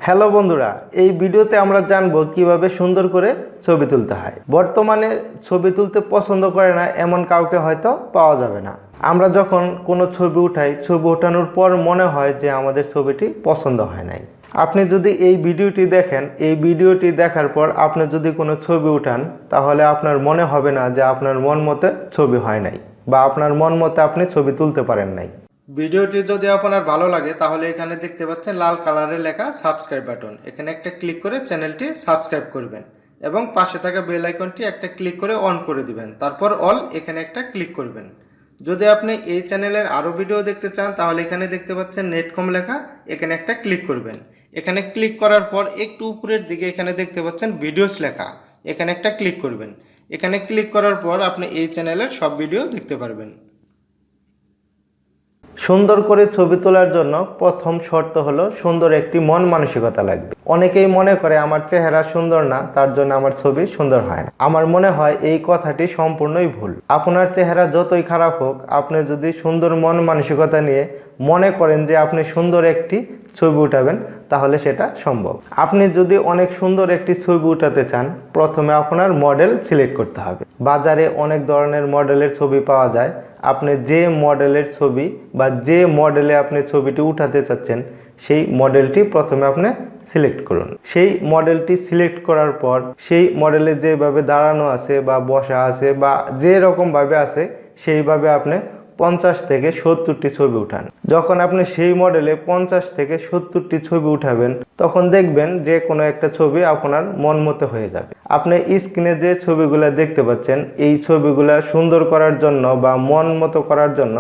Hello বন্ধুরা, এই ভিডিওতে আমরা জানবো কিভাবে সুন্দর করে ছবি তুলতে হয়। বর্তমানে ছবি তুলতে পছন্দ করে না এমন কাউকে হয়তো পাওয়া যাবে না। আমরা যখন কোনো ছবি উঠাই, ছবি ওঠানোর পর মনে হয় যে আমাদের ছবিটি পছন্দ হয় নাই। আপনি যদি এই ভিডিওটি দেখেন, এই ভিডিওটি দেখার পর আপনি যদি কোনো ছবি উঠান, তাহলে আপনার মনে হবে না যে আপনার মন মতো ছবি হয় নাই বা আপনার মন মতো আপনি ছবি তুলতে পারেন নাই। ভিডিওটি যদি আপনার ভালো লাগে তাহলে এখানে দেখতে পাচ্ছেন লাল কালারে লেখা সাবস্ক্রাইব বাটন, এখানে একটা ক্লিক করে চ্যানেলটি সাবস্ক্রাইব করবেন এবং পাশে থাকা বেল আইকনটি একটা ক্লিক করে অন করে দিবেন। তারপর অল এখানে একটা ক্লিক করবেন। যদি আপনি এই চ্যানেলের আরও ভিডিও দেখতে চান তাহলে এখানে দেখতে পাচ্ছেন NetCom লেখা, এখানে একটা ক্লিক করবেন। এখানে ক্লিক করার পর একটু উপরের দিকে এখানে দেখতে পাচ্ছেন ভিডিওস লেখা, এখানে একটা ক্লিক করবেন। এখানে ক্লিক করার পর আপনি এই চ্যানেলের সব ভিডিও দেখতে পারবেন। সুন্দর করে ছবি তোলার জন্য প্রথম শর্ত হলো সুন্দর একটি মন মানসিকতা লাগবে। অনেকেই মনে করে আমার চেহারা সুন্দর না, তার জন্য আমার ছবি সুন্দর হয় না। আমার মনে হয় এই কথাটি সম্পূর্ণই ভুল। আপনার চেহারা যতই খারাপ হোক, আপনি যদি সুন্দর মন মানসিকতা নিয়ে মনে করেন যে আপনি সুন্দর একটি ছবি উঠাবেন, তাহলে সেটা সম্ভব। আপনি যদি অনেক সুন্দর একটি ছবি উঠাতে চান, প্রথমে আপনার মডেল সিলেক্ট করতে হবে। বাজারে অনেক ধরনের মডেলের ছবি পাওয়া যায়। আপনি যে মডেলের ছবি বা যে মডেলে আপনি ছবিটি উঠাতে চাচ্ছেন, সেই মডেলটি প্রথমে আপনি সিলেক্ট করুন। সেই মডেলটি সিলেক্ট করার পর সেই মডেলে যেভাবে দাঁড়ানো আছে বা বসা আছে বা যে রকমভাবে আছে, সেইভাবে আপনি 50 থেকে 70টি ছবি উঠান। যখন আপনি সেই মডেলে 50 থেকে 70টি ছবি উঠাবেন, তখন দেখবেন যে কোনো একটা ছবি আপনার মন মতো হয়ে যাবে। আপনি স্ক্রিনে যে ছবিগুলো দেখতে পাচ্ছেন, এই ছবিগুলো সুন্দর করার জন্য বা মন মতো করার জন্য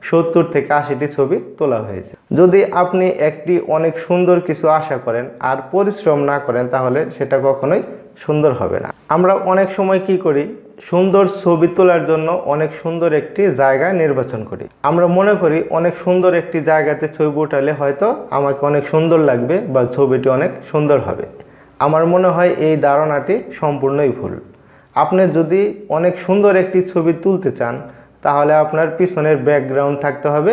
70 থেকে 80টি ছবি তোলা হয়েছে। যদি আপনি একটি অনেক সুন্দর কিছু আশা করেন আর পরিশ্রম না করেন, তাহলে সেটা কখনোই সুন্দর হবে না। আমরা অনেক সময় কি করি, সুন্দর ছবি তোলার জন্য অনেক সুন্দর একটি জায়গা নির্বাচন করি। আমরা মনে করি অনেক সুন্দর একটি জায়গাতে ছবি উঠালে হয়তো আমাকে অনেক সুন্দর লাগবে বা ছবিটি অনেক সুন্দর হবে। আমার মনে হয় এই ধারণাটি সম্পূর্ণই ভুল। আপনি যদি অনেক সুন্দর একটি ছবি তুলতে চান, তাহলে আপনার পিছনের ব্যাকগ্রাউন্ড থাকতে হবে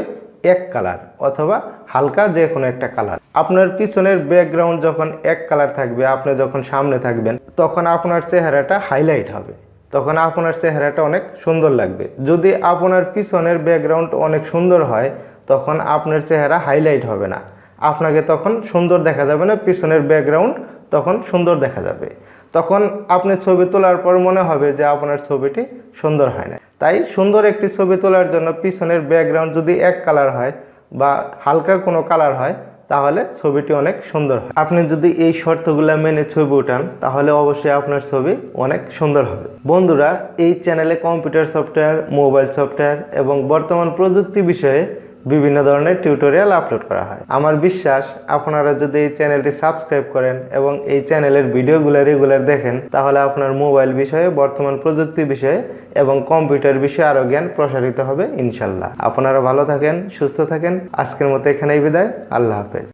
এক কালার অথবা হালকা যে কোনো একটা কালার। আপনার পিছনের ব্যাকগ্রাউন্ড যখন এক কালার থাকবে, আপনি যখন সামনে থাকবেন, তখন আপনার চেহারাটা হাইলাইট হবে, তখন আপনার চেহারাটা অনেক সুন্দর লাগবে। যদি আপনার পিছনের ব্যাকগ্রাউন্ড অনেক সুন্দর হয়, তখন আপনার চেহারা হাইলাইট হবে না, আপনাকে তখন সুন্দর দেখা যাবে না, পিছনের ব্যাকগ্রাউন্ড তখন সুন্দর দেখা যাবে। তখন আপনি ছবি তোলার পর মনে হবে যে আপনার ছবিটি সুন্দর হয় না। তাই সুন্দর একটি ছবি তোলার জন্য পিছনের ব্যাকগ্রাউন্ড যদি এক কালার হয় বা হালকা কোনো কালার হয়, তাহলে ছবিটি অনেক সুন্দর হয়। আপনি যদি এই শর্তগুলো মেনে ছবি উঠান, তাহলে অবশ্যই আপনার ছবি অনেক সুন্দর হবে। বন্ধুরা, এই চ্যানেলে কম্পিউটার সফটওয়্যার, মোবাইল সফটওয়্যার এবং বর্তমান প্রযুক্তি বিষয়ে বিভিন্ন ধরনের টিউটোরিয়াল আপলোড করা হয়। আমার বিশ্বাস আপনারা যদি এই চ্যানেলটি সাবস্ক্রাইব করেন এবং এই চ্যানেলের ভিডিওগুলো রেগুলার দেখেন, তাহলে আপনার মোবাইল বিষয়ে, বর্তমান প্রযুক্তি বিষয়ে এবং কম্পিউটার বিষয়ে আরও জ্ঞান প্রসারিত হবে ইনশাল্লাহ। আপনারা ভালো থাকেন, সুস্থ থাকেন। আজকের মতো এখানেই বিদায়। আল্লাহ হাফেজ।